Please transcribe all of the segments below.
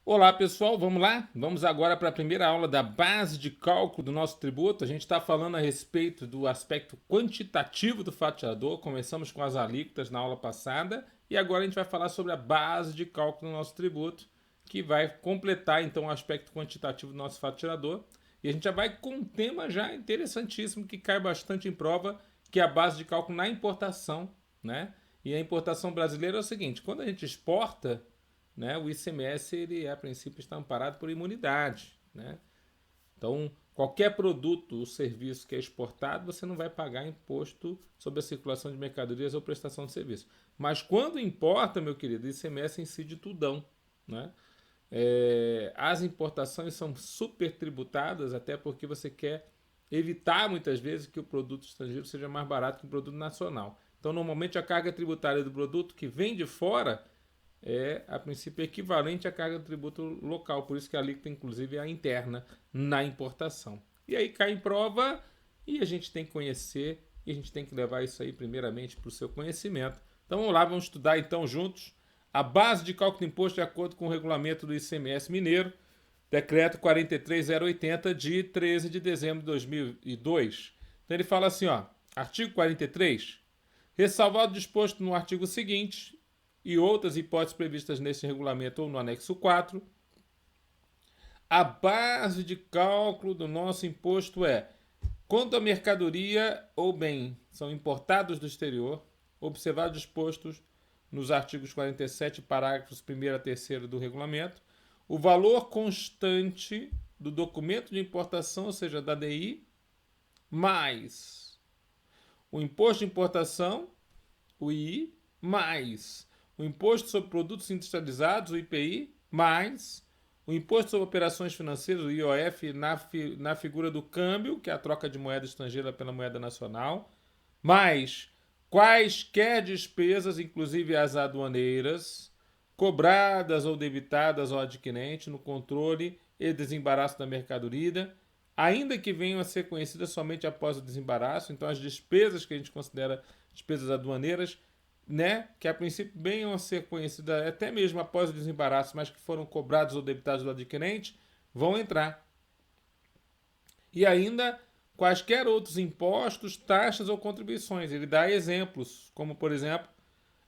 Olá pessoal, vamos lá? Vamos agora para a primeira aula da base de cálculo do nosso tributo. A gente está falando a respeito do aspecto quantitativo do faturador. Começamos com as alíquotas na aula passada e agora a gente vai falar sobre a base de cálculo do nosso tributo, que vai completar então o aspecto quantitativo do nosso faturador. E a gente já vai com um tema já interessantíssimo que cai bastante em prova, que é a base de cálculo na importação, né? E a importação brasileira é o seguinte: quando a gente exporta, né, o ICMS ele a princípio está amparado por imunidade, né? Então, qualquer produto ou serviço que é exportado, você não vai pagar imposto sobre a circulação de mercadorias ou prestação de serviço. Mas quando importa, meu querido, o ICMS incide tudão, né? As importações são super tributadas, até porque você quer evitar muitas vezes que o produto estrangeiro seja mais barato que o produto nacional. Então, normalmente, a carga tributária do produto que vem de fora é, a princípio, equivalente à carga de tributo local. Por isso que a alíquota, inclusive, é a interna na importação. E aí cai em prova e a gente tem que conhecer e a gente tem que levar isso aí, primeiramente, para o seu conhecimento. Então vamos lá, vamos estudar então juntos a base de cálculo de imposto de acordo com o regulamento do ICMS Mineiro, decreto 43080 de 13 de dezembro de 2002. Então ele fala assim, ó, artigo 43, ressalvado o disposto no artigo seguinte e outras hipóteses previstas neste regulamento ou no anexo 4, a base de cálculo do nosso imposto é: quando a mercadoria ou bem são importados do exterior, observados dispostos nos artigos 47, parágrafos 1º a 3º do regulamento, o valor constante do documento de importação, ou seja, da DI, mais o imposto de importação, o II, mais o imposto sobre produtos industrializados, o IPI, mais o imposto sobre operações financeiras, o IOF, na figura do câmbio, que é a troca de moeda estrangeira pela moeda nacional, mais quaisquer despesas, inclusive as aduaneiras, cobradas ou debitadas ao adquirente no controle e desembaraço da mercadoria, ainda que venham a ser conhecidas somente após o desembaraço. Então, as despesas que a gente considera despesas aduaneiras, né, que a princípio venham a ser conhecidas até mesmo após o desembaraço, mas que foram cobrados ou debitados do adquirente, vão entrar. E ainda quaisquer outros impostos, taxas ou contribuições. Ele dá exemplos, como por exemplo,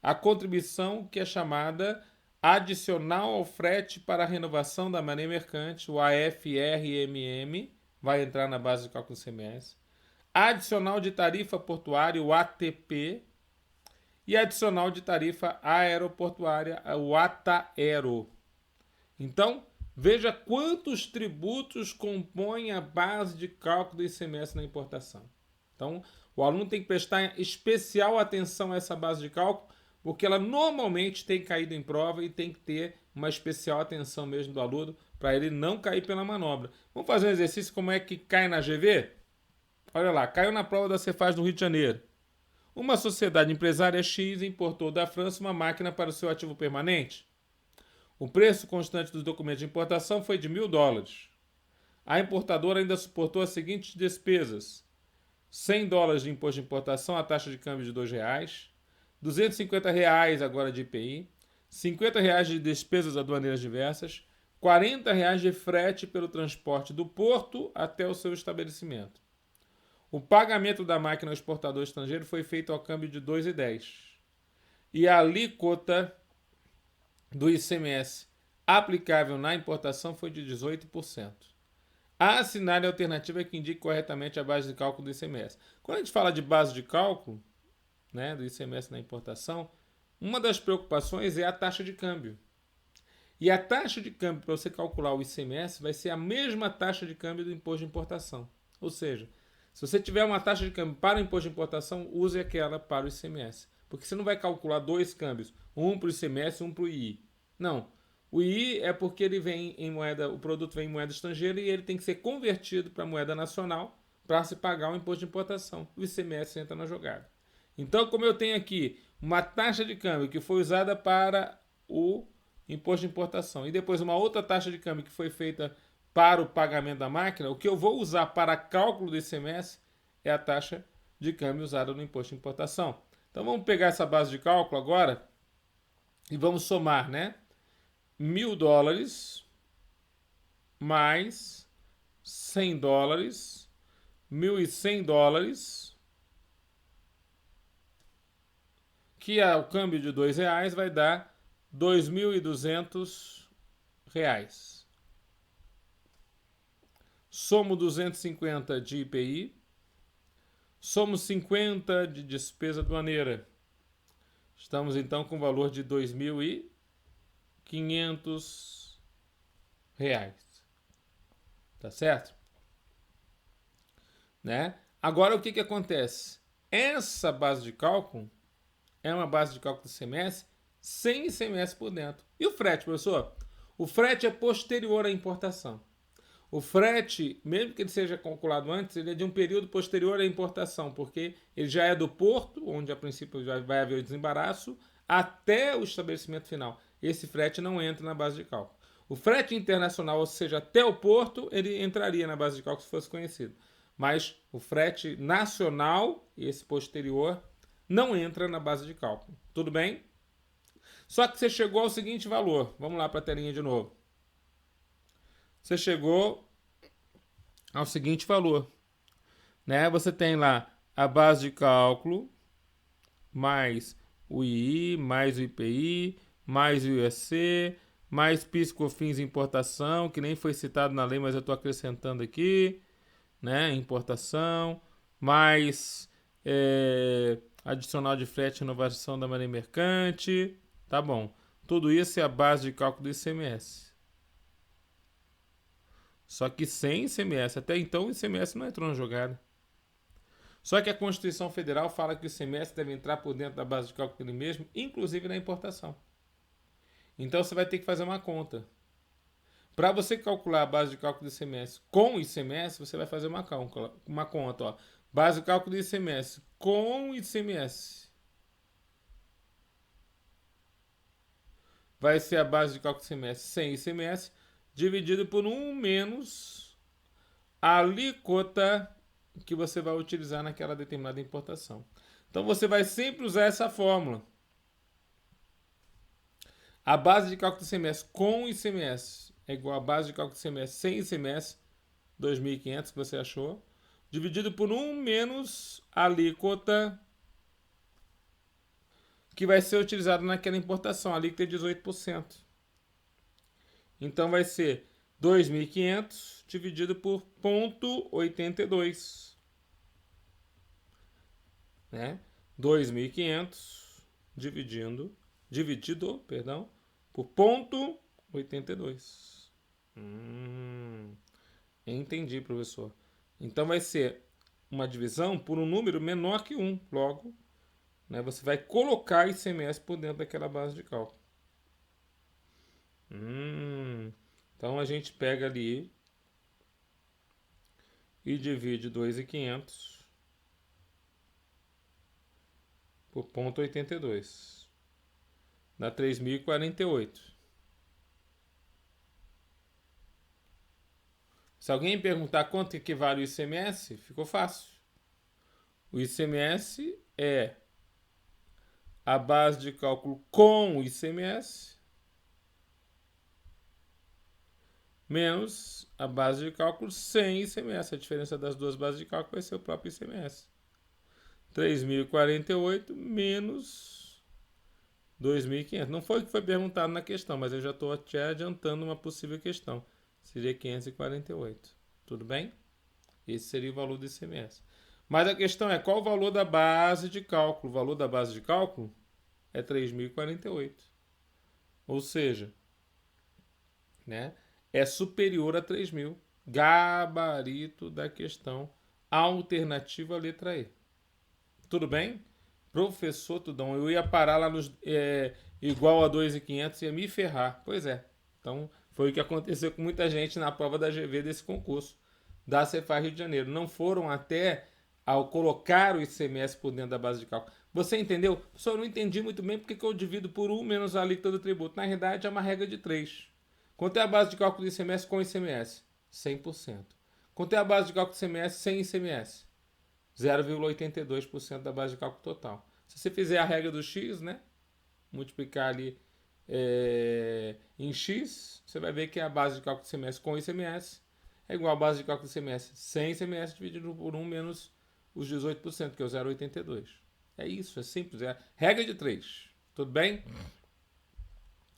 a contribuição que é chamada adicional ao frete para a renovação da maneira mercante, o AFRMM, vai entrar na base de cálculo CMS. Adicional de tarifa portuária, o ATP, e adicional de tarifa aeroportuária, o ATAERO. Então, veja quantos tributos compõem a base de cálculo do ICMS na importação. Então, o aluno tem que prestar especial atenção a essa base de cálculo, porque ela normalmente tem caído em prova e tem que ter uma especial atenção mesmo do aluno para ele não cair pela manobra. Vamos fazer um exercício como é que cai na GV? Olha lá, caiu na prova da Cefaz do Rio de Janeiro. Uma sociedade empresária X importou da França uma máquina para o seu ativo permanente. O preço constante dos documentos de importação foi de $1.000. A importadora ainda suportou as seguintes despesas: $100 de imposto de importação, a taxa de câmbio de R$ 2, R$ 250 agora de IPI, R$ 50 de despesas aduaneiras diversas, R$ 40 de frete pelo transporte do porto até o seu estabelecimento. O pagamento da máquina ao exportador estrangeiro foi feito ao câmbio de 2,10. E a alíquota do ICMS aplicável na importação foi de 18%. Assinale a alternativa que indique corretamente a base de cálculo do ICMS. Quando a gente fala de base de cálculo, né, do ICMS na importação, uma das preocupações é a taxa de câmbio. E a taxa de câmbio para você calcular o ICMS vai ser a mesma taxa de câmbio do imposto de importação. Ou seja, se você tiver uma taxa de câmbio para o imposto de importação, use aquela para o ICMS. Porque você não vai calcular dois câmbios, um para o ICMS e um para o II. Não. O II é porque ele vem em moeda, o produto vem em moeda estrangeira e ele tem que ser convertido para moeda nacional para se pagar o imposto de importação. O ICMS entra na jogada. Então, como eu tenho aqui uma taxa de câmbio que foi usada para o imposto de importação e depois uma outra taxa de câmbio que foi feita para o pagamento da máquina, o que eu vou usar para cálculo do ICMS é a taxa de câmbio usada no imposto de importação. Então vamos pegar essa base de cálculo agora e vamos somar, né? $1.000 mais $100, $1.100, que ao câmbio de R$ 2 vai dar R$ 2.200. Somo 250 de IPI, somo 50 de despesa aduaneira. Estamos então com o valor de R$ 2.500. Tá certo? Né? Agora o que acontece? Essa base de cálculo é uma base de cálculo do ICMS sem ICMS por dentro. E o frete, professor? O frete é posterior à importação. O frete, mesmo que ele seja calculado antes, ele é de um período posterior à importação, porque ele já é do porto, onde a princípio já vai haver o desembaraço, até o estabelecimento final. Esse frete não entra na base de cálculo. O frete internacional, ou seja, até o porto, ele entraria na base de cálculo se fosse conhecido. Mas o frete nacional, esse posterior, não entra na base de cálculo. Tudo bem? Só que você chegou ao seguinte valor. Vamos lá para a telinha de novo. Você chegou ao seguinte valor, né? Você tem lá a base de cálculo, mais o II, mais o IPI, mais o IOC, mais PIS, COFINS, importação, que nem foi citado na lei, mas eu estou acrescentando aqui, né? Importação, mais adicional de frete e inovação da marinha mercante, tá bom. Tudo isso é a base de cálculo do ICMS. Só que sem ICMS. Até então o ICMS não entrou na jogada. Só que a Constituição Federal fala que o ICMS deve entrar por dentro da base de cálculo dele mesmo, inclusive na importação. Então você vai ter que fazer uma conta. Para você calcular a base de cálculo do ICMS com o ICMS, você vai fazer uma conta. Ó. Base de cálculo do ICMS com ICMS. Vai ser a base de cálculo do ICMS sem ICMS, dividido por 1 menos a alíquota que você vai utilizar naquela determinada importação. Então você vai sempre usar essa fórmula. A base de cálculo do ICMS com ICMS é igual a base de cálculo do ICMS sem ICMS, 2.500 que você achou, dividido por 1 menos a alíquota que vai ser utilizada naquela importação. A alíquota é 18%. Então vai ser 2.500 dividido por 0,82. Né? 2.500 dividido por 0,82. Entendi, professor. Então vai ser uma divisão por um número menor que 1. Logo, né, você vai colocar ICMS por dentro daquela base de cálculo. Então a gente pega ali e divide 2.500 por 0,82. Dá 3.048. Se alguém perguntar quanto equivale o ICMS, ficou fácil. O ICMS é a base de cálculo com o ICMS menos a base de cálculo sem ICMS. A diferença das duas bases de cálculo vai ser o próprio ICMS. 3.048 menos 2.500. Não foi o que foi perguntado na questão, mas eu já estou te adiantando uma possível questão. Seria 548. Tudo bem? Esse seria o valor do ICMS. Mas a questão é qual o valor da base de cálculo? O valor da base de cálculo é 3.048. Ou seja, né, é superior a 3.000. Gabarito da questão. Alternativa letra E. Tudo bem? Professor Tudão, eu ia parar lá nos igual a 2.500 e ia me ferrar. Pois é. Então, foi o que aconteceu com muita gente na prova da GV desse concurso da Cefaz Rio de Janeiro. Não foram até ao colocar o ICMS por dentro da base de cálculo. Você entendeu? Só eu não entendi muito bem porque que eu divido por 1 menos a alíquota do tributo. Na realidade, é uma regra de 3. Quanto é a base de cálculo do ICMS com ICMS? 100%. Quanto é a base de cálculo do ICMS sem ICMS? 0,82% da base de cálculo total. Se você fizer a regra do X, né? Multiplicar ali em X, você vai ver que a base de cálculo do ICMS com ICMS é igual à base de cálculo do ICMS sem ICMS dividido por 1 menos os 18%, que é o 0,82. É isso, é simples, é regra de 3. Tudo bem?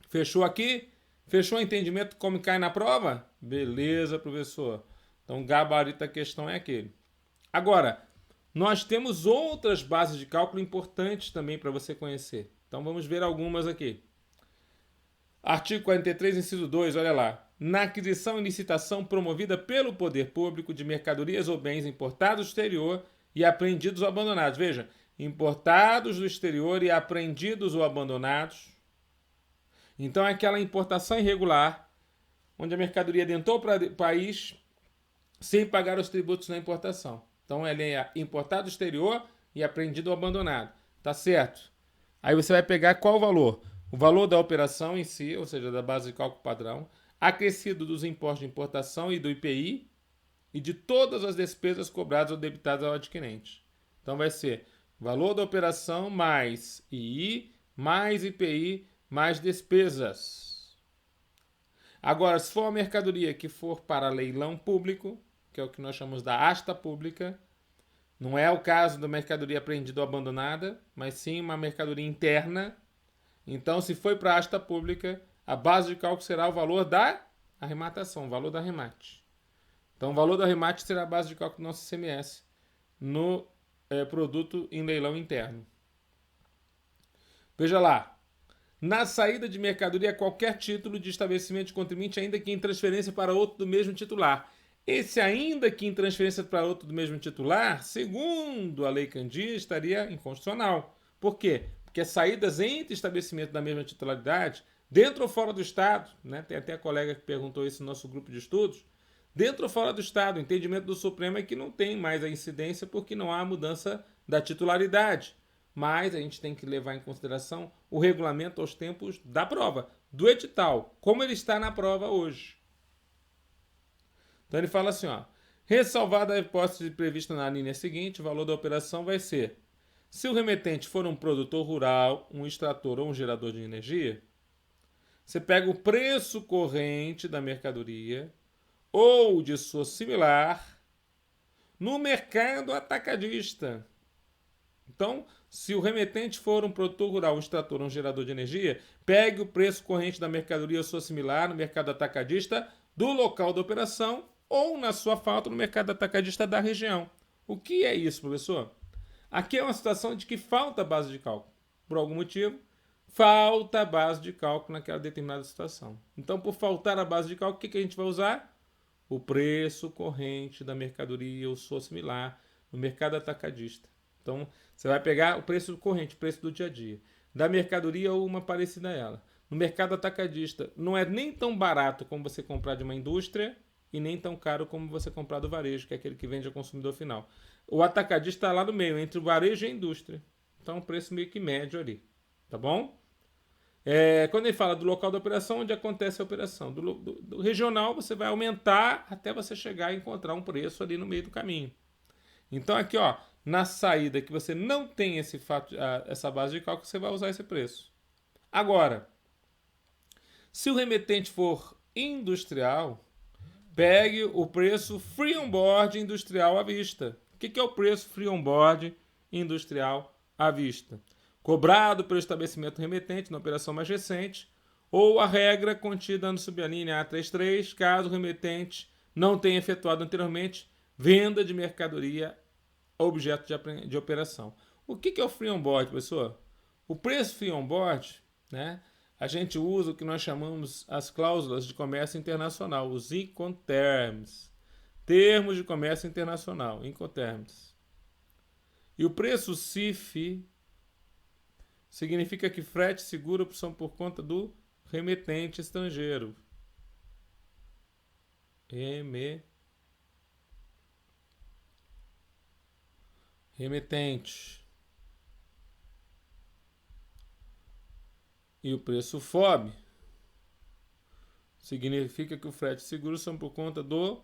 Fechou aqui? Fechou o entendimento como cai na prova? Beleza, professor. Então, o gabarito da questão é aquele. Agora, nós temos outras bases de cálculo importantes também para você conhecer. Então, vamos ver algumas aqui. Artigo 43, inciso 2, olha lá. Na aquisição e licitação promovida pelo poder público de mercadorias ou bens importados do exterior e apreendidos ou abandonados. Veja, importados do exterior e apreendidos ou abandonados. Então é aquela importação irregular, onde a mercadoria adentrou para o país sem pagar os tributos na importação. Então ele é importado do exterior e apreendido ou abandonado. Tá certo? Aí você vai pegar qual o valor? O valor da operação em si, ou seja, da base de cálculo padrão, acrescido dos impostos de importação e do IPI e de todas as despesas cobradas ou debitadas ao adquirente. Então vai ser valor da operação mais II, mais IPI, mais despesas. Agora, se for uma mercadoria que for para leilão público, que é o que nós chamamos da asta pública, não é o caso da mercadoria apreendida ou abandonada, mas sim uma mercadoria interna. Então, se foi para a asta pública, a base de cálculo será o valor da arrematação, o valor do arremate. Então, o valor do arremate será a base de cálculo do nosso ICMS no produto em leilão interno. Veja lá. Na saída de mercadoria, qualquer título de estabelecimento de contribuinte, ainda que em transferência para outro do mesmo titular. Esse ainda que em transferência para outro do mesmo titular, segundo a Lei Candia, estaria inconstitucional. Por quê? Porque as saídas entre estabelecimentos da mesma titularidade, dentro ou fora do Estado, né? Tem até a colega que perguntou isso no nosso grupo de estudos, dentro ou fora do Estado, o entendimento do Supremo é que não tem mais a incidência porque não há mudança da titularidade. Mas a gente tem que levar em consideração o regulamento aos tempos da prova, do edital, como ele está na prova hoje. Então ele fala assim, ó, ressalvada a hipótese prevista na linha seguinte, o valor da operação vai ser: se o remetente for um produtor rural, um extrator ou um gerador de energia, você pega o preço corrente da mercadoria ou de sua similar no mercado atacadista. Então, se o remetente for um produtor rural, um extrator ou um gerador de energia, pegue o preço corrente da mercadoria ou sua similar no mercado atacadista do local da operação ou, na sua falta, no mercado atacadista da região. O que é isso, professor? Aqui é uma situação de que falta base de cálculo. Por algum motivo, falta base de cálculo naquela determinada situação. Então, por faltar a base de cálculo, o que a gente vai usar? O preço corrente da mercadoria ou sua similar no mercado atacadista. Então, você vai pegar o preço corrente, o preço do dia a dia, da mercadoria ou uma parecida a ela. No mercado atacadista, não é nem tão barato como você comprar de uma indústria e nem tão caro como você comprar do varejo, que é aquele que vende ao consumidor final. O atacadista está lá no meio, entre o varejo e a indústria. Então, um preço meio que médio ali. Tá bom? Quando ele fala do local da operação, onde acontece a operação. Do regional, você vai aumentar até você chegar a encontrar um preço ali no meio do caminho. Então, aqui, ó, na saída que você não tem essa base de cálculo, você vai usar esse preço. Agora, se o remetente for industrial, pegue o preço free on board industrial à vista. O que é o preço free on board industrial à vista? Cobrado pelo estabelecimento remetente na operação mais recente, ou a regra contida no subalínea A33, caso o remetente não tenha efetuado anteriormente venda de mercadoria objeto de operação. O que é o free on board, pessoal? O preço free on board, né? A gente usa o que nós chamamos as cláusulas de comércio internacional, os Incoterms. Termos de comércio internacional, Incoterms. E o preço CIF significa que frete e seguro são por conta do remetente estrangeiro. Remetente. E o preço FOB significa que o frete e seguro são por conta do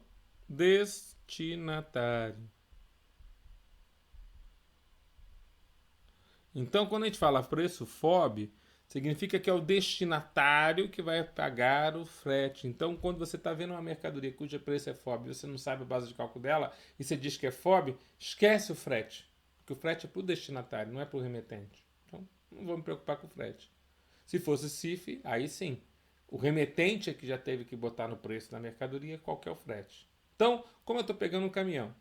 destinatário. Então, quando a gente fala preço FOB, Significa que é o destinatário que vai pagar o frete. Então, quando você está vendo uma mercadoria cujo preço é FOB e você não sabe a base de cálculo dela e você diz que é FOB, esquece o frete. Porque o frete é para o destinatário, não é para o remetente. Então, não vou me preocupar com o frete. Se fosse CIF, aí sim. O remetente é que já teve que botar no preço da mercadoria qual que é o frete. Então, como eu estou pegando um caminhão,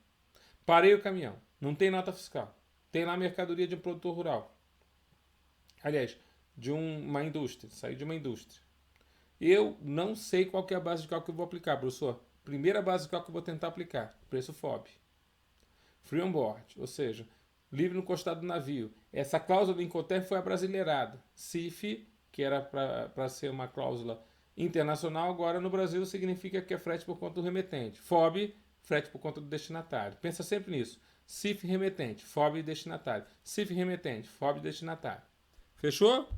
parei o caminhão, não tem nota fiscal, tem lá a mercadoria de um produtor rural. Aliás, de uma indústria, saí de uma indústria. Eu não sei qual que é a base de cálculo que eu vou aplicar, professor. Primeira base de cálculo que eu vou tentar aplicar, preço FOB. Free on board, ou seja, livre no costado do navio. Essa cláusula do Incoterm foi abrasileirada. CIF, que era para ser uma cláusula internacional, agora no Brasil significa que é frete por conta do remetente. FOB, frete por conta do destinatário. Pensa sempre nisso. CIF remetente, FOB destinatário. CIF remetente, FOB destinatário. Fechou?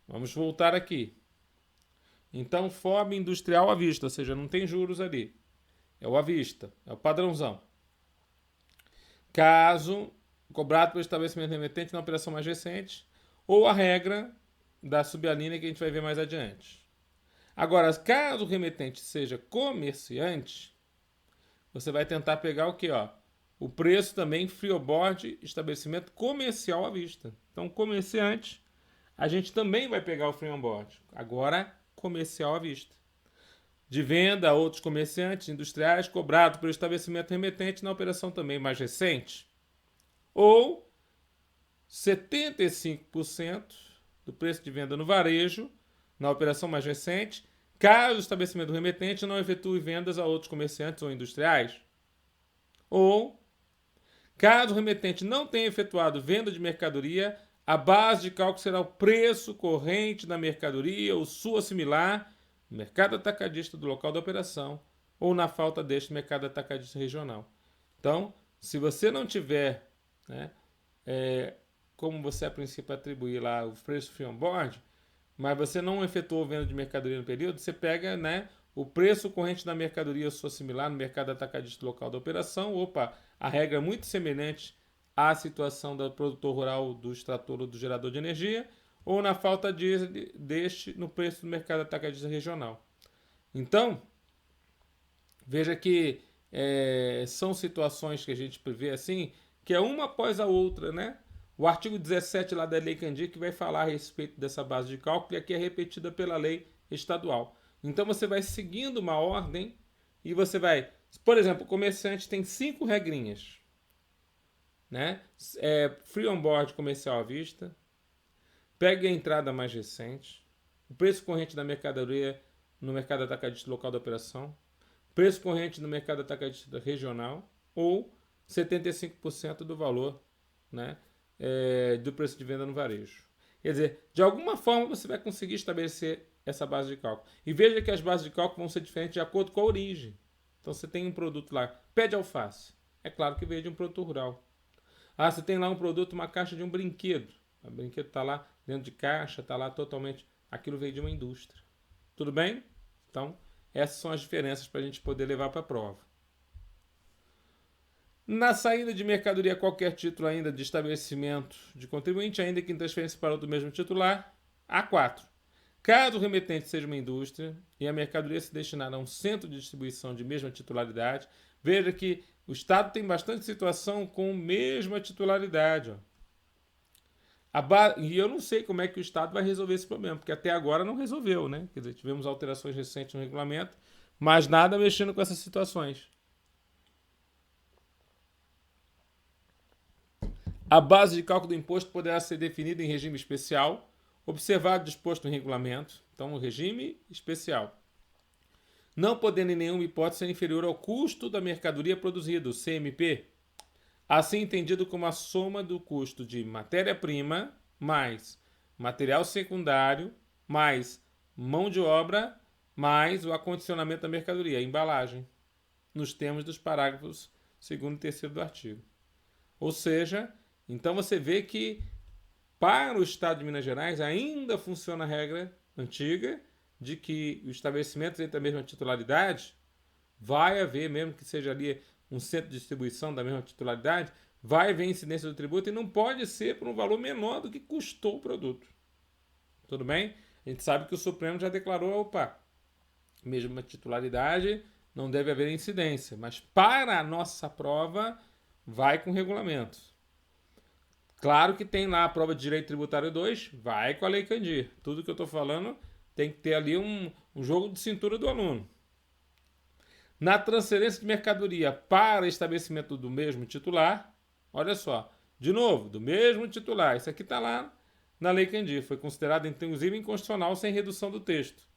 Vamos voltar aqui. Então, FOB industrial à vista, ou seja, não tem juros ali. É o à vista, é o padrãozão. Caso cobrado pelo estabelecimento remetente na operação mais recente, ou a regra da subalínea que a gente vai ver mais adiante. Agora, caso o remetente seja comerciante, você vai tentar pegar o que? O preço também free on board, estabelecimento comercial à vista. Então, comerciante, a gente também vai pegar o free on board. Agora, comercial à vista. De venda a outros comerciantes industriais, cobrado pelo estabelecimento remetente na operação também mais recente. Ou 75% do preço de venda no varejo, na operação mais recente, caso o estabelecimento remetente não efetue vendas a outros comerciantes ou industriais. Ou, caso o remetente não tenha efetuado venda de mercadoria, a base de cálculo será o preço corrente da mercadoria ou sua similar no mercado atacadista do local da operação ou na falta deste mercado atacadista regional. Então, se você não tiver, né, como você a princípio atribuir lá o preço free on board, mas você não efetuou venda de mercadoria no período, você pega, né, o preço corrente da mercadoria ou sua similar no mercado atacadista local da operação. Opa, a regra é muito semelhante à situação do produtor rural, do extrator ou do gerador de energia, ou na falta deste no preço do mercado atacadista regional. Então, veja que são situações que a gente prevê assim, que é uma após a outra, né? O artigo 17 lá da Lei Candir que vai falar a respeito dessa base de cálculo e aqui é repetida pela lei estadual. Então você vai seguindo uma ordem e você vai... Por exemplo, o comerciante tem 5 regrinhas. Né? Free on board comercial à vista. Pegue a entrada mais recente. O preço corrente da mercadoria no mercado atacadista local da operação. Preço corrente no mercado atacadista regional. Ou 75% do valor, né, do preço de venda no varejo. Quer dizer, de alguma forma você vai conseguir estabelecer essa base de cálculo. E veja que as bases de cálculo vão ser diferentes de acordo com a origem. Então você tem um produto lá, pé de alface. É claro que veio de um produto rural. Ah, você tem lá um produto, uma caixa de um brinquedo. O brinquedo está lá dentro de caixa, está lá totalmente... Aquilo veio de uma indústria. Tudo bem? Então, essas são as diferenças para a gente poder levar para a prova. Na saída de mercadoria, qualquer título ainda de estabelecimento de contribuinte, ainda que em transferência para outro mesmo titular, A4. Caso o remetente seja uma indústria e a mercadoria se destinar a um centro de distribuição de mesma titularidade, veja que o Estado tem bastante situação com mesma titularidade. E eu não sei como é que o Estado vai resolver esse problema, porque até agora não resolveu, né? Quer dizer, tivemos alterações recentes no regulamento, mas nada mexendo com essas situações. A base de cálculo do imposto poderá ser definida em regime especial, observado o disposto no regulamento. Então, o regime especial. Não podendo em nenhuma hipótese ser inferior ao custo da mercadoria produzida, o CMP. Assim entendido como a soma do custo de matéria-prima mais material secundário mais mão de obra mais o acondicionamento da mercadoria, a embalagem, nos termos dos parágrafos 2º e 3º do artigo. Ou seja, então você vê que para o Estado de Minas Gerais ainda funciona a regra antiga de que os estabelecimentos entre a mesma titularidade vai haver, mesmo que seja ali um centro de distribuição da mesma titularidade, vai ver a incidência do tributo e não pode ser por um valor menor do que custou o produto. Tudo bem? A gente sabe que o Supremo já declarou, opa, mesma titularidade, não deve haver incidência. Mas para a nossa prova, vai com regulamento. Claro que tem lá a prova de Direito Tributário 2, vai com a Lei Candir. Tudo que eu estou falando tem que ter ali um jogo de cintura do aluno. Na transferência de mercadoria para estabelecimento do mesmo titular, olha só, de novo, do mesmo titular. Isso aqui está lá na Lei Candir. Foi considerado, inclusive, inconstitucional sem redução do texto.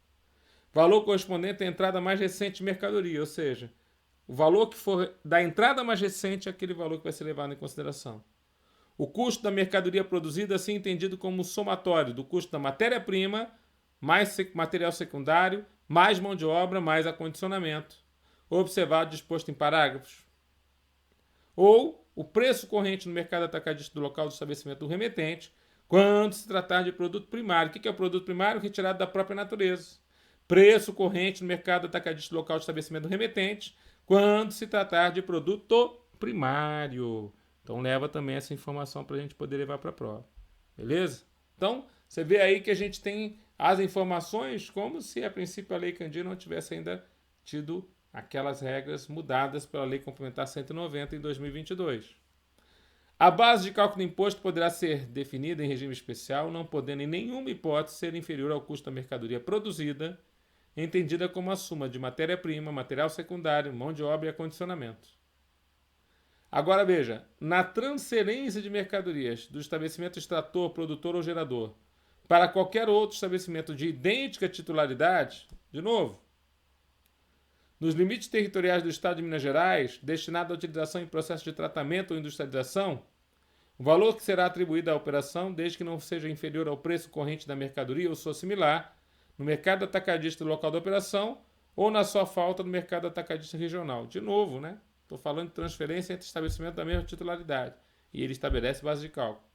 Valor correspondente à entrada mais recente de mercadoria, ou seja, o valor que for da entrada mais recente é aquele valor que vai ser levado em consideração. O custo da mercadoria produzida, assim entendido como somatório do custo da matéria-prima, mais material secundário, mais mão de obra, mais acondicionamento, observado disposto em parágrafos. Ou o preço corrente no mercado atacadista do local do estabelecimento do remetente, quando se tratar de produto primário. O que é o produto primário? Retirado da própria natureza. Preço corrente no mercado atacadista do local de estabelecimento do remetente, quando se tratar de produto primário. Então leva também essa informação para a gente poder levar para a prova. Beleza? Então, você vê aí que a gente tem as informações como se a princípio a Lei Candir não tivesse ainda tido aquelas regras mudadas pela Lei Complementar 190 em 2022. A base de cálculo do imposto poderá ser definida em regime especial, não podendo em nenhuma hipótese ser inferior ao custo da mercadoria produzida, entendida como a soma de matéria-prima, material secundário, mão de obra e acondicionamento. Agora veja, na transferência de mercadorias do estabelecimento extrator, produtor ou gerador para qualquer outro estabelecimento de idêntica titularidade, de novo, nos limites territoriais do Estado de Minas Gerais, destinado à utilização em processo de tratamento ou industrialização, o valor que será atribuído à operação, desde que não seja inferior ao preço corrente da mercadoria ou sua similar, no mercado atacadista do local da operação ou na sua falta no mercado atacadista regional. De novo, né? Estou falando de transferência entre estabelecimentos da mesma titularidade. E ele estabelece base de cálculo.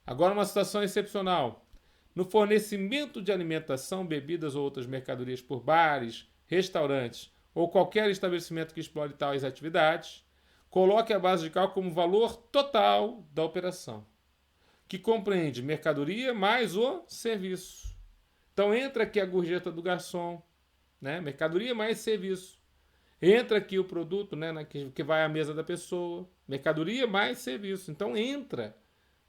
Agora uma situação excepcional. No fornecimento de alimentação, bebidas ou outras mercadorias por bares, restaurantes ou qualquer estabelecimento que explore tais atividades, coloque a base de cálculo como valor total da operação, que compreende mercadoria mais o serviço. Então entra aqui a gorjeta do garçom, né? Mercadoria mais serviço. Entra aqui o produto, né, que vai à mesa da pessoa, mercadoria mais serviço. Então entra,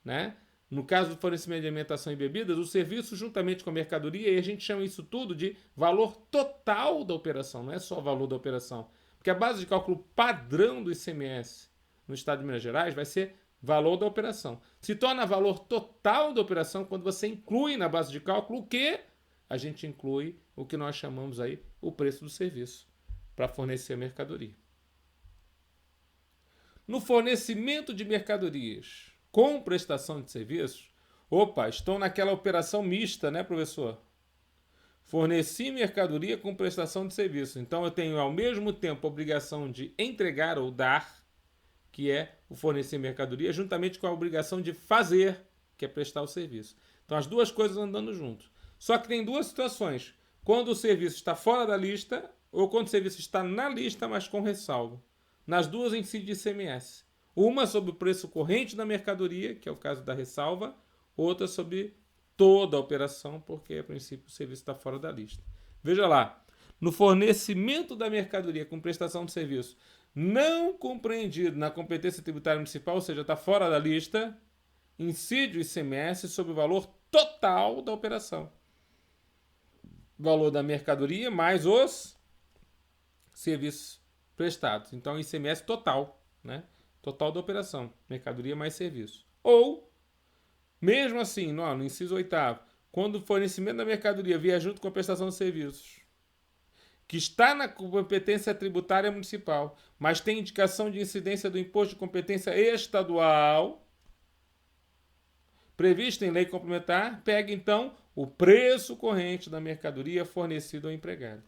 né? No caso do fornecimento de alimentação e bebidas, o serviço juntamente com a mercadoria, e a gente chama isso tudo de valor total da operação, não é só valor da operação. Porque a base de cálculo padrão do ICMS no Estado de Minas Gerais vai ser valor da operação. Se torna valor total da operação quando você inclui na base de cálculo o quê? A gente inclui o que nós chamamos aí o preço do serviço para fornecer a mercadoria. No fornecimento de mercadorias com prestação de serviços, estou naquela operação mista, né, professor? Forneci mercadoria com prestação de serviço. Então eu tenho ao mesmo tempo a obrigação de entregar ou dar, que é o fornecer mercadoria, juntamente com a obrigação de fazer, que é prestar o serviço. Então as duas coisas andando juntos. Só que tem duas situações. Quando o serviço está fora da lista ou quando o serviço está na lista, mas com ressalva. Nas duas incide ICMS. Uma sobre o preço corrente da mercadoria, que é o caso da ressalva, outra sobre toda a operação, porque a princípio o serviço está fora da lista. Veja lá, no fornecimento da mercadoria com prestação de serviço não compreendido na competência tributária municipal, ou seja, está fora da lista, incide o ICMS sobre o valor total da operação. Valor da mercadoria mais os serviços prestados. Então, ICMS total, né? Total da operação, mercadoria mais serviço. Ou, mesmo assim, no inciso 8º, quando o fornecimento da mercadoria vier junto com a prestação de serviços, que está na competência tributária municipal, mas tem indicação de incidência do imposto de competência estadual, previsto em lei complementar, pega então o preço corrente da mercadoria fornecida ao empregado.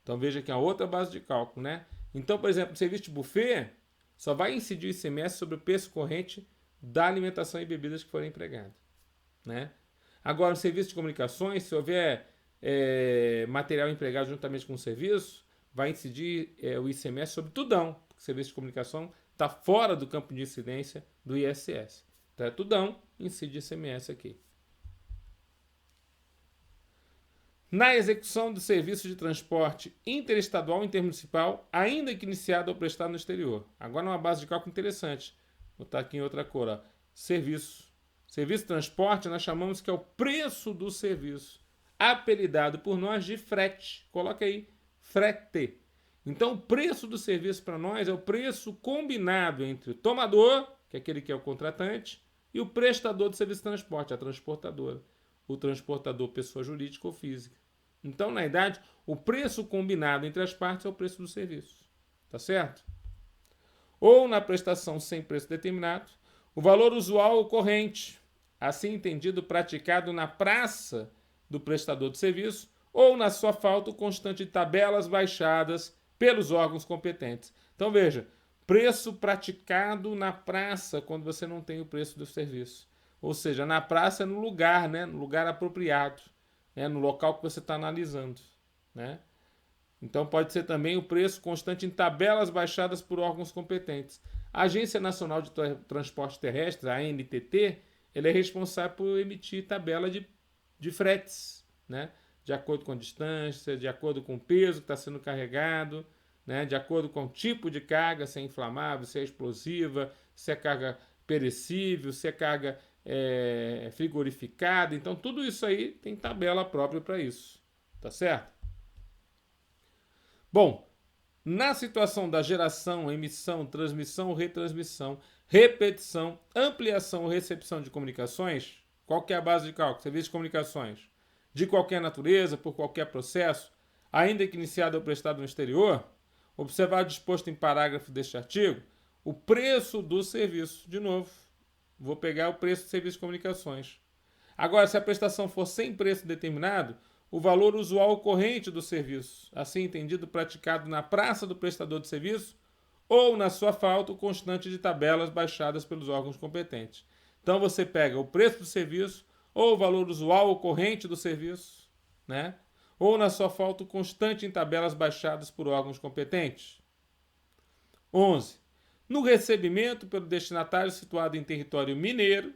Então veja aqui a outra base de cálculo, né? Então, por exemplo, o serviço de buffet só vai incidir o ICMS sobre o preço corrente da alimentação e bebidas que forem empregadas, né? Agora, no serviço de comunicações, se houver material empregado juntamente com o serviço, vai incidir o ICMS sobre tudão, porque o serviço de comunicação está fora do campo de incidência do ISS. Então é tudão, incide ICMS aqui. Na execução do serviço de transporte interestadual e intermunicipal, ainda que iniciado ou prestado no exterior. Agora uma base de cálculo interessante. Vou botar aqui em outra cor. Ó. Serviço. Serviço de transporte nós chamamos que é o preço do serviço, apelidado por nós de frete. Coloca aí, frete. Então o preço do serviço para nós é o preço combinado entre o tomador, que é aquele que é o contratante, e o prestador de serviço de transporte, a transportadora. O transportador, pessoa jurídica ou física. Então, na verdade, o preço combinado entre as partes é o preço do serviço. Tá certo? Ou na prestação sem preço determinado, o valor usual corrente, assim entendido praticado na praça do prestador de serviço, ou na sua falta o constante de tabelas baixadas pelos órgãos competentes. Então, veja, preço praticado na praça, quando você não tem o preço do serviço. Ou seja, na praça é no lugar, né? No lugar apropriado, né? No local que você está analisando, né? Então pode ser também o preço constante em tabelas baixadas por órgãos competentes. A Agência Nacional de Transporte Terrestre, a ANTT, ela é responsável por emitir tabela de fretes, né? De acordo com a distância, de acordo com o peso que está sendo carregado, né? De acordo com o tipo de carga, se é inflamável, se é explosiva, se é carga perecível, se é carga frigorificada. Então tudo isso aí tem tabela própria para isso, tá certo? Bom, na situação da geração, emissão, transmissão, retransmissão, repetição, ampliação ou recepção de comunicações, qual que é a base de cálculo? Serviço de comunicações de qualquer natureza, por qualquer processo, ainda que iniciado ou prestado no exterior, observar disposto em parágrafo deste artigo, o preço do serviço. De novo, vou pegar o preço do serviço de comunicações. Agora, se a prestação for sem preço determinado, o valor usual corrente do serviço, assim entendido praticado na praça do prestador de serviço, ou, na sua falta, o constante de tabelas baixadas pelos órgãos competentes. Então você pega o preço do serviço, ou o valor usual ou corrente do serviço, né? Ou, na sua falta, o constante em tabelas baixadas por órgãos competentes. 11. No recebimento pelo destinatário situado em território mineiro,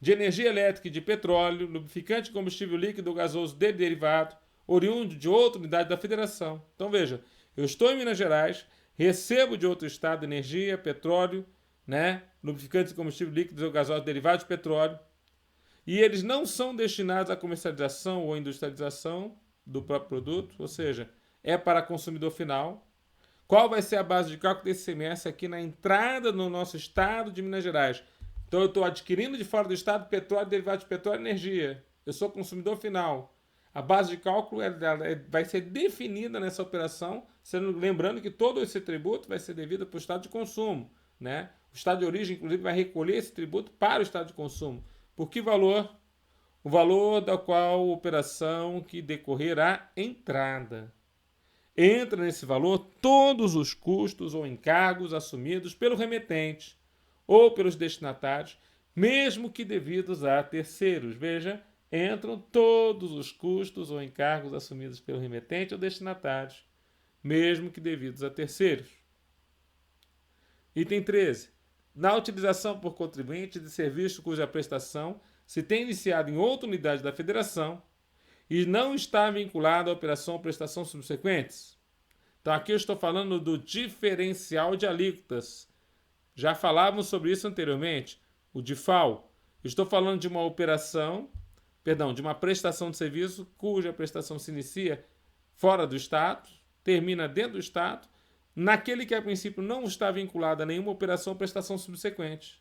de energia elétrica e de petróleo, lubrificante, combustível líquido ou gasoso de derivado, oriundo de outra unidade da federação. Então veja, eu estou em Minas Gerais, recebo de outro estado energia, petróleo, né, lubrificantes e combustível líquido ou gasoso derivado de petróleo, e eles não são destinados à comercialização ou industrialização do próprio produto, ou seja, é para consumidor final. Qual vai ser a base de cálculo desse ICMS aqui na entrada no nosso estado de Minas Gerais? Então eu estou adquirindo de fora do estado petróleo, derivado de petróleo e energia. Eu sou consumidor final. A base de cálculo vai ser definida nessa operação, lembrando que todo esse tributo vai ser devido para o estado de consumo, né? O estado de origem, inclusive, vai recolher esse tributo para o estado de consumo. Por que valor? O valor da qual a operação que decorrer a entrada. Entra nesse valor todos os custos ou encargos assumidos pelo remetente ou pelos destinatários, mesmo que devidos a terceiros. Veja, entram todos os custos ou encargos assumidos pelo remetente ou destinatários, mesmo que devidos a terceiros. Item 13. Na utilização por contribuinte de serviço cuja prestação se tem iniciado em outra unidade da federação e não está vinculado à operação ou prestação subsequentes. Então aqui eu estou falando do diferencial de alíquotas. Já falávamos sobre isso anteriormente, o DIFAL. Estou falando de uma de uma prestação de serviço cuja prestação se inicia fora do Estado, termina dentro do Estado, naquele que a princípio não está vinculado a nenhuma operação ou prestação subsequente.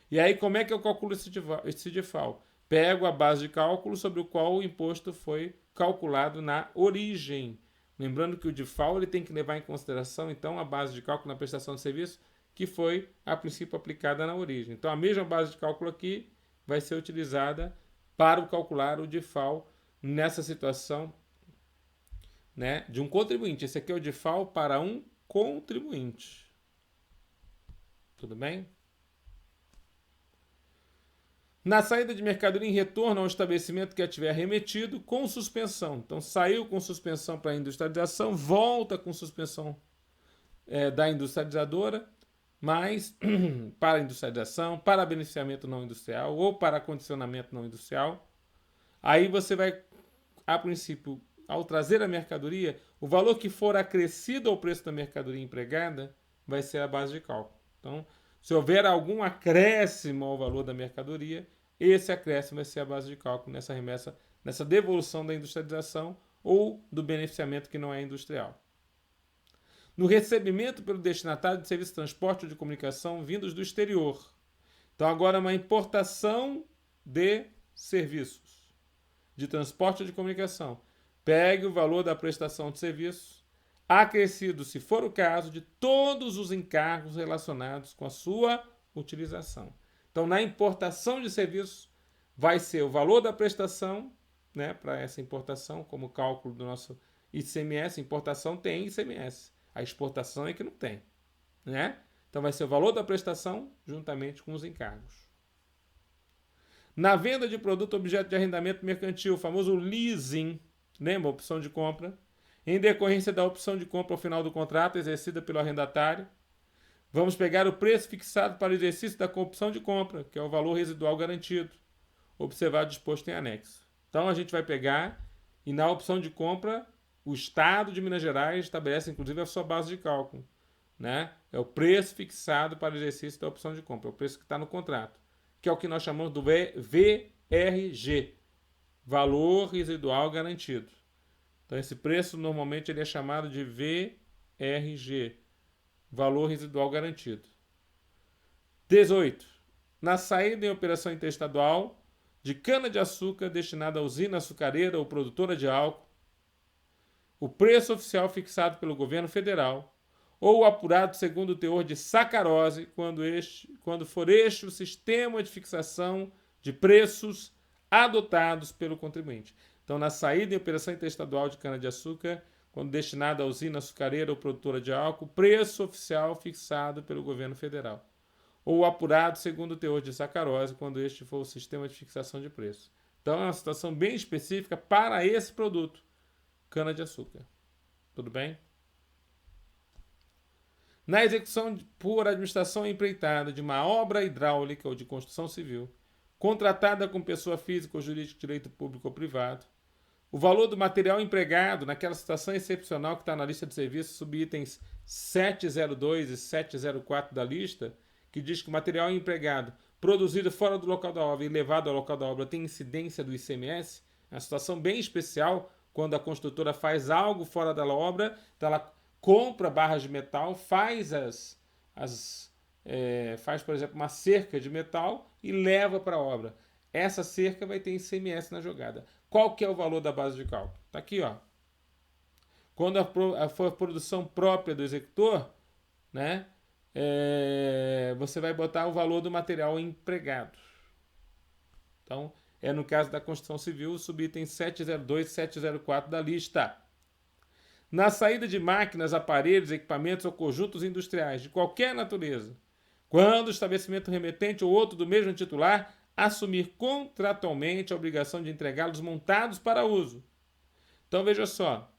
E aí como é que eu calculo esse DIFAL? Pego a base de cálculo sobre o qual o imposto foi calculado na origem. Lembrando que o DIFAL ele tem que levar em consideração então a base de cálculo na prestação de serviço que foi a princípio aplicada na origem. Então a mesma base de cálculo aqui vai ser utilizada para calcular o DIFAL nessa situação, né, de um contribuinte. Esse aqui é o DIFAL para um contribuinte. Tudo bem? Na saída de mercadoria em retorno ao estabelecimento que a tiver remetido com suspensão. Então saiu com suspensão para a industrialização, volta com suspensão da industrializadora, mas para a industrialização, para beneficiamento não industrial ou para condicionamento não industrial. Aí você vai, a princípio, ao trazer a mercadoria, o valor que for acrescido ao preço da mercadoria empregada vai ser a base de cálculo. Então, se houver algum acréscimo ao valor da mercadoria, esse acréscimo vai ser a base de cálculo nessa remessa, nessa devolução da industrialização ou do beneficiamento que não é industrial. No recebimento pelo destinatário de serviço de transporte ou de comunicação vindos do exterior. Então, agora uma importação de serviços de transporte ou de comunicação. Pegue o valor da prestação de serviço, acrescido, se for o caso, de todos os encargos relacionados com a sua utilização. Então, na importação de serviços, vai ser o valor da prestação, né, para essa importação, como cálculo do nosso ICMS. Importação tem ICMS. A exportação é que não tem, né? Então, vai ser o valor da prestação juntamente com os encargos. Na venda de produto objeto de arrendamento mercantil, o famoso leasing, lembra a opção de compra? Em decorrência da opção de compra ao final do contrato exercida pelo arrendatário, vamos pegar o preço fixado para o exercício da opção de compra, que é o valor residual garantido, observado disposto em anexo. Então a gente vai pegar e na opção de compra, o Estado de Minas Gerais estabelece inclusive a sua base de cálculo, né? É o preço fixado para o exercício da opção de compra, é o preço que está no contrato, que é o que nós chamamos do VRG, valor residual garantido. Então esse preço normalmente ele é chamado de VRG, valor residual garantido. 18. Na saída em operação interestadual de cana-de-açúcar destinada à usina açucareira ou produtora de álcool, o preço oficial fixado pelo governo federal ou apurado segundo o teor de sacarose, quando for este o sistema de fixação de preços adotados pelo contribuinte. Então, na saída em operação interestadual de cana-de-açúcar, quando destinada à usina açucareira ou produtora de álcool, preço oficial fixado pelo governo federal. Ou apurado segundo o teor de sacarose, quando este for o sistema de fixação de preço. Então, é uma situação bem específica para esse produto, cana-de-açúcar. Tudo bem? Na execução por administração empreitada de uma obra hidráulica ou de construção civil, contratada com pessoa física ou jurídica de direito público ou privado, o valor do material empregado naquela situação excepcional que está na lista de serviços, subitens 702 e 704 da lista, que diz que o material empregado produzido fora do local da obra e levado ao local da obra tem incidência do ICMS, é uma situação bem especial quando a construtora faz algo fora da obra, então ela compra barras de metal, faz faz, por exemplo, uma cerca de metal e leva para a obra. Essa cerca vai ter ICMS na jogada. Qual que é o valor da base de cálculo? Está aqui, ó. Quando for a produção própria do executor, né, você vai botar o valor do material empregado. Então, no caso da construção civil, o subitem 702 e 704 da lista. Na saída de máquinas, aparelhos, equipamentos ou conjuntos industriais de qualquer natureza, quando o estabelecimento remetente ou outro do mesmo titular assumir contratualmente a obrigação de entregá-los montados para uso. Então veja só,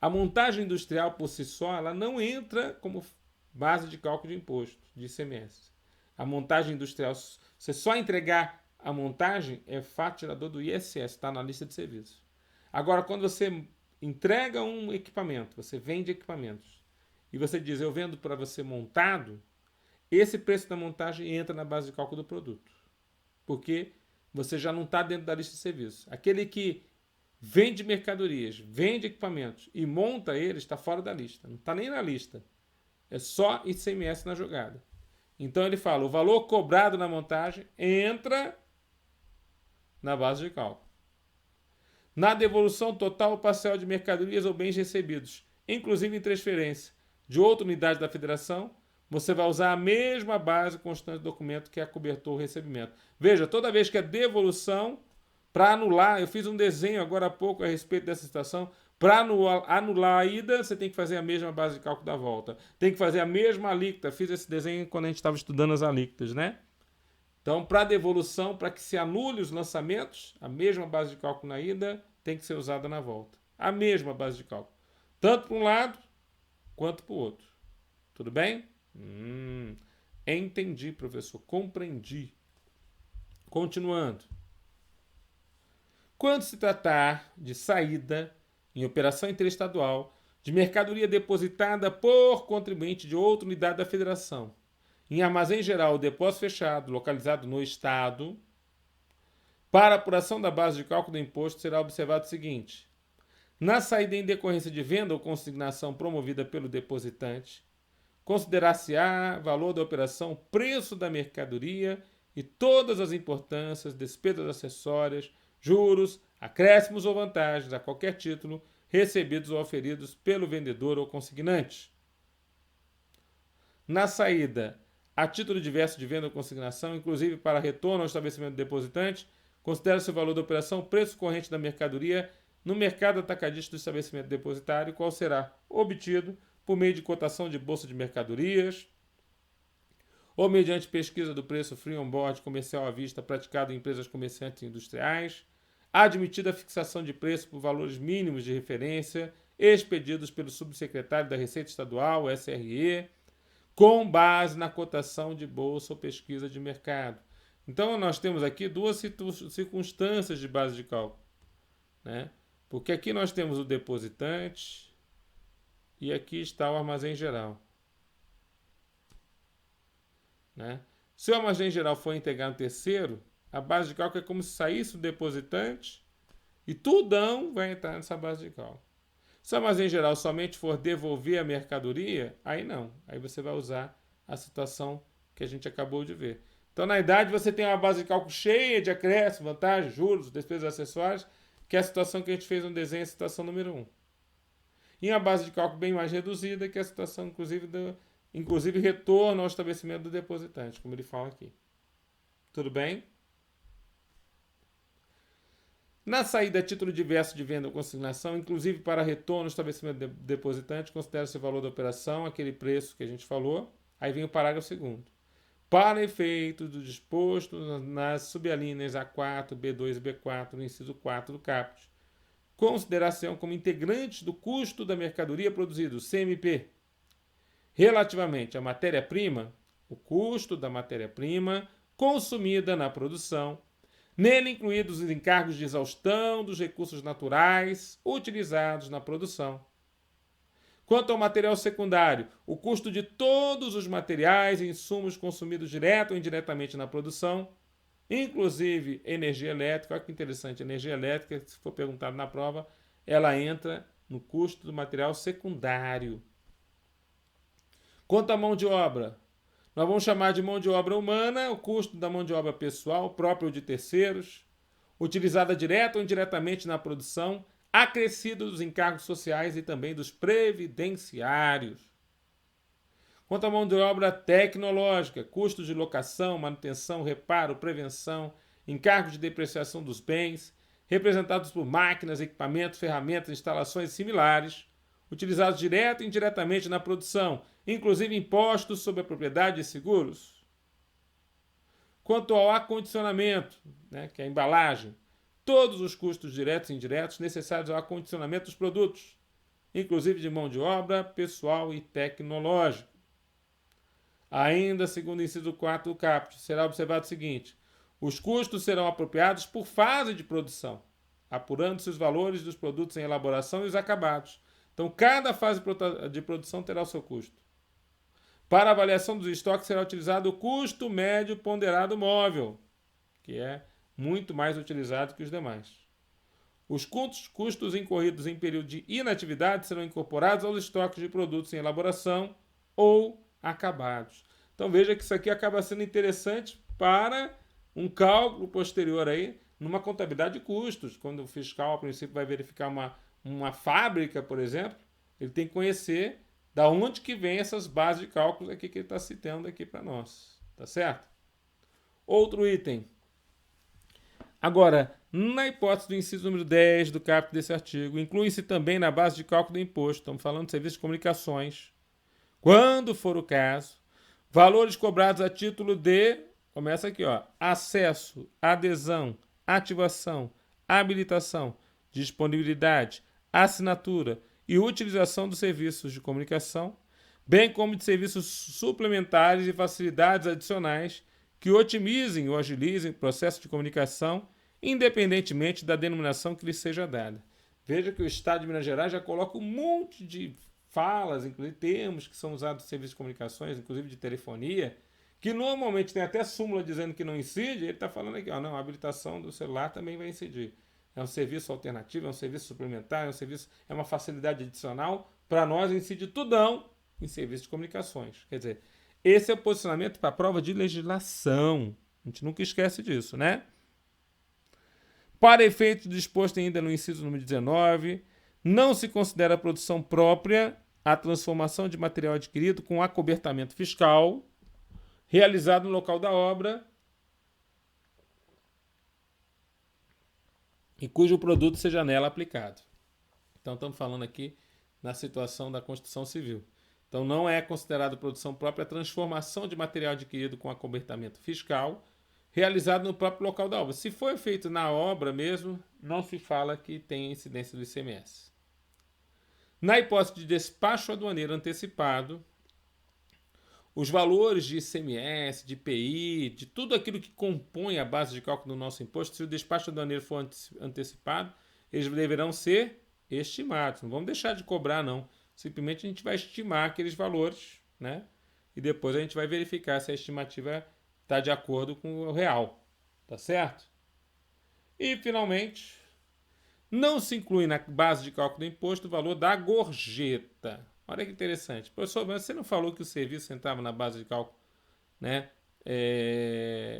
a montagem industrial por si só ela não entra como base de cálculo de imposto, de ICMS. A montagem industrial, você só entregar a montagem é fato tirador do ISS, está na lista de serviços. Agora, quando você entrega um equipamento, você vende equipamentos, e você diz, eu vendo para você montado, esse preço da montagem entra na base de cálculo do produto. Porque você já não está dentro da lista de serviços. Aquele que vende mercadorias, vende equipamentos e monta eles, está fora da lista. Não está nem na lista. É só ICMS na jogada. Então ele fala, o valor cobrado na montagem entra na base de cálculo. Na devolução total ou parcial de mercadorias ou bens recebidos, inclusive em transferência de outra unidade da federação, você vai usar a mesma base constante do documento que acobertou o recebimento. Veja, toda vez que é devolução, para anular, eu fiz um desenho agora há pouco a respeito dessa situação, para anular a ida, você tem que fazer a mesma base de cálculo da volta. Tem que fazer a mesma alíquota. Fiz esse desenho quando a gente estava estudando as alíquotas, né? Então, para devolução, para que se anule os lançamentos, a mesma base de cálculo na ida tem que ser usada na volta. A mesma base de cálculo. Tanto para um lado, quanto para o outro. Tudo bem? Entendi, professor. Compreendi. Continuando. Quando se tratar de saída em operação interestadual de mercadoria depositada por contribuinte de outra unidade da federação em armazém geral ou depósito fechado localizado no estado, para apuração da base de cálculo do imposto será observado o seguinte: na saída em decorrência de venda ou consignação promovida pelo depositante, considerar-se-á valor da operação, preço da mercadoria e todas as importâncias, despesas acessórias, juros, acréscimos ou vantagens a qualquer título recebidos ou oferidos pelo vendedor ou consignante. Na saída, a título diverso de venda ou consignação, inclusive para retorno ao estabelecimento do depositante, considera-se o valor da operação preço corrente da mercadoria no mercado atacadista do estabelecimento depositário, qual será obtido por meio de cotação de bolsa de mercadorias ou mediante pesquisa do preço free on board comercial à vista praticado em empresas comerciantes e industriais, admitida a fixação de preço por valores mínimos de referência expedidos pelo subsecretário da Receita Estadual, SRE, com base na cotação de bolsa ou pesquisa de mercado. Então, nós temos aqui duas circunstâncias de base de cálculo, né? Porque aqui nós temos o depositante e aqui está o armazém geral, né? Se o armazém geral for integrar no terceiro, a base de cálculo é como se saísse o depositante e tudão vai entrar nessa base de cálculo. Se o armazém geral somente for devolver a mercadoria, aí não. Aí você vai usar a situação que a gente acabou de ver. Então, na idade, você tem uma base de cálculo cheia de acréscimos, vantagens, juros, despesas acessórias, que é a situação que a gente fez no desenho, a situação número 1. E uma base de cálculo bem mais reduzida, que é a situação, inclusive retorno ao estabelecimento do depositante, como ele fala aqui. Tudo bem? Na saída a título diverso de venda ou consignação, inclusive para retorno ao estabelecimento do depositante, considera-se o valor da operação, aquele preço que a gente falou. Aí vem o parágrafo 2º. Para efeito do disposto nas subalíneas A4, B2 e B4, no inciso 4 do caput, consideração como integrantes do custo da mercadoria produzida, CMP, relativamente à matéria-prima, o custo da matéria-prima consumida na produção, nele incluídos os encargos de exaustão dos recursos naturais utilizados na produção. Quanto ao material secundário, o custo de todos os materiais e insumos consumidos direto ou indiretamente na produção, inclusive energia elétrica. Olha que interessante, energia elétrica, se for perguntado na prova, ela entra no custo do material secundário. Quanto à mão de obra, nós vamos chamar de mão de obra humana o custo da mão de obra pessoal, própria ou de terceiros, utilizada direta ou indiretamente na produção, acrescido dos encargos sociais e também dos previdenciários. Quanto à mão de obra tecnológica, custos de locação, manutenção, reparo, prevenção, encargos de depreciação dos bens, representados por máquinas, equipamentos, ferramentas, instalações similares, utilizados direto e indiretamente na produção, inclusive impostos sobre a propriedade e seguros. Quanto ao acondicionamento, que é a embalagem, todos os custos diretos e indiretos necessários ao acondicionamento dos produtos, inclusive de mão de obra, pessoal e tecnológico. Ainda, segundo o inciso 4 do caput, será observado o seguinte: os custos serão apropriados por fase de produção, apurando-se os valores dos produtos em elaboração e os acabados. Então, cada fase de produção terá o seu custo. Para a avaliação dos estoques será utilizado o custo médio ponderado móvel, que é muito mais utilizado que os demais. Os custos incorridos em período de inatividade serão incorporados aos estoques de produtos em elaboração ou acabados. Então veja que isso aqui acaba sendo interessante para um cálculo posterior aí, numa contabilidade de custos. Quando o fiscal, a princípio, vai verificar uma fábrica, por exemplo, ele tem que conhecer da onde que vem essas bases de cálculos aqui que ele está citando aqui para nós. Tá certo? Outro item. Agora, na hipótese do inciso número 10 do caput desse artigo, inclui-se também na base de cálculo do imposto, estamos falando de serviços de comunicações, quando for o caso, valores cobrados a título de, começa aqui, acesso, adesão, ativação, habilitação, disponibilidade, assinatura e utilização dos serviços de comunicação, bem como de serviços suplementares e facilidades adicionais que otimizem ou agilizem o processo de comunicação, independentemente da denominação que lhe seja dada. Veja que o Estado de Minas Gerais já coloca um monte de falas, inclusive termos que são usados em serviços de comunicações, inclusive de telefonia, que normalmente tem até súmula dizendo que não incide, ele está falando aqui, ó, não, a habilitação do celular também vai incidir. É um serviço alternativo, é um serviço suplementar, é uma facilidade adicional, para nós incide tudão em serviço de comunicações. Quer dizer, esse é o posicionamento para a prova de legislação. A gente nunca esquece disso, né? Para efeito disposto ainda no inciso número 19, não se considera produção própria a transformação de material adquirido com acobertamento fiscal realizado no local da obra e cujo produto seja nela aplicado. Então, estamos falando aqui na situação da construção civil. Então, não é considerado produção própria a transformação de material adquirido com acobertamento fiscal realizado no próprio local da obra. Se for feito na obra mesmo, não se fala que tem incidência do ICMS. Na hipótese de despacho aduaneiro antecipado, os valores de ICMS, de IPI, de tudo aquilo que compõe a base de cálculo do nosso imposto, se o despacho aduaneiro for antecipado, eles deverão ser estimados. Não vamos deixar de cobrar, não. Simplesmente a gente vai estimar aqueles valores, né? E depois a gente vai verificar se a estimativa está de acordo com o real. Tá certo? E, finalmente, não se inclui na base de cálculo do imposto o valor da gorjeta. Olha que interessante. Professor, mas você não falou que o serviço entrava na base de cálculo, né?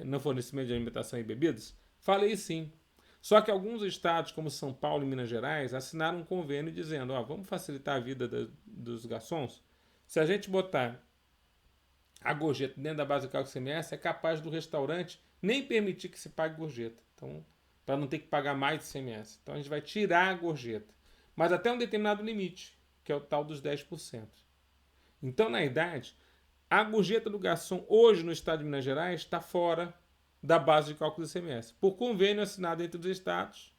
No fornecimento de alimentação e bebidas? Falei sim. Só que alguns estados, como São Paulo e Minas Gerais, assinaram um convênio dizendo, ó, vamos facilitar a vida dos garçons. Se a gente botar a gorjeta dentro da base de cálculo do ICMS, é capaz do restaurante nem permitir que se pague gorjeta. Então, para não ter que pagar mais de ICMS. Então, a gente vai tirar a gorjeta. Mas até um determinado limite, que é o tal dos 10%. Então, na verdade, a gorjeta do garçom hoje no estado de Minas Gerais está fora da base de cálculo do ICMS, por convênio assinado entre os estados,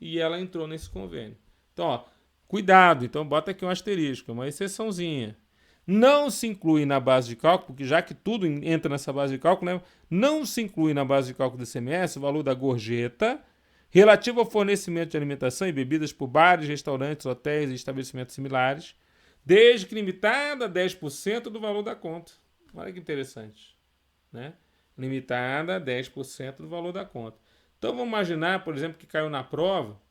e ela entrou nesse convênio. Então, ó, cuidado, então bota aqui um asterisco, uma exceçãozinha. Não se inclui na base de cálculo, porque já que tudo entra nessa base de cálculo, né, não se inclui na base de cálculo do ICMS o valor da gorjeta relativo ao fornecimento de alimentação e bebidas por bares, restaurantes, hotéis e estabelecimentos similares, desde que limitada a 10% do valor da conta. Olha que interessante, né? Limitada a 10% do valor da conta. Então, vamos imaginar, por exemplo, que caiu na prova,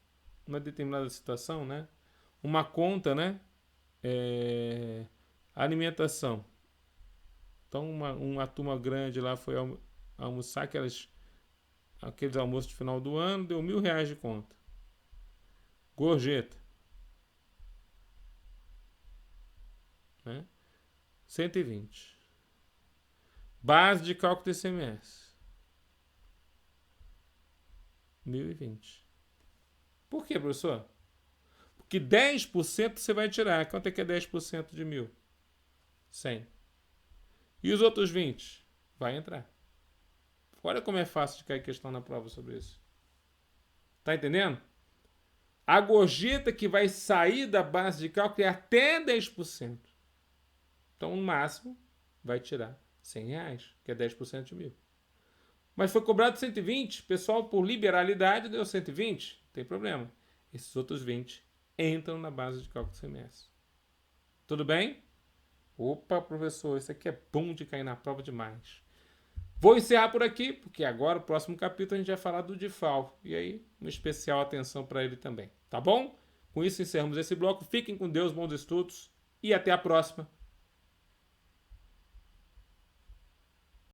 uma determinada situação, né? Uma conta, né? Alimentação. Então, uma turma grande lá foi almoçar aqueles almoços de final do ano, deu R$1.000 de conta. Gorjeta. Né? 120. Base de cálculo do ICMS. 1.020. Por quê, professor? Porque 10% você vai tirar. Quanto é que é 10% de 1.000? 100. E os outros 20? Vai entrar. Olha como é fácil de cair questão na prova sobre isso. Tá entendendo? A gorjeta que vai sair da base de cálculo é até 10%. Então, no máximo, vai tirar R$100, que é 10% de 1.000. Mas foi cobrado 120, pessoal, por liberalidade, deu 120, não tem problema. Esses outros 20 entram na base de cálculo do ICMS. Tudo bem? Opa, professor, isso aqui é bom de cair na prova demais. Vou encerrar por aqui, porque agora, o próximo capítulo, a gente vai falar do DIFAL. E aí, uma especial atenção para ele também. Tá bom? Com isso, encerramos esse bloco. Fiquem com Deus, bons estudos e até a próxima.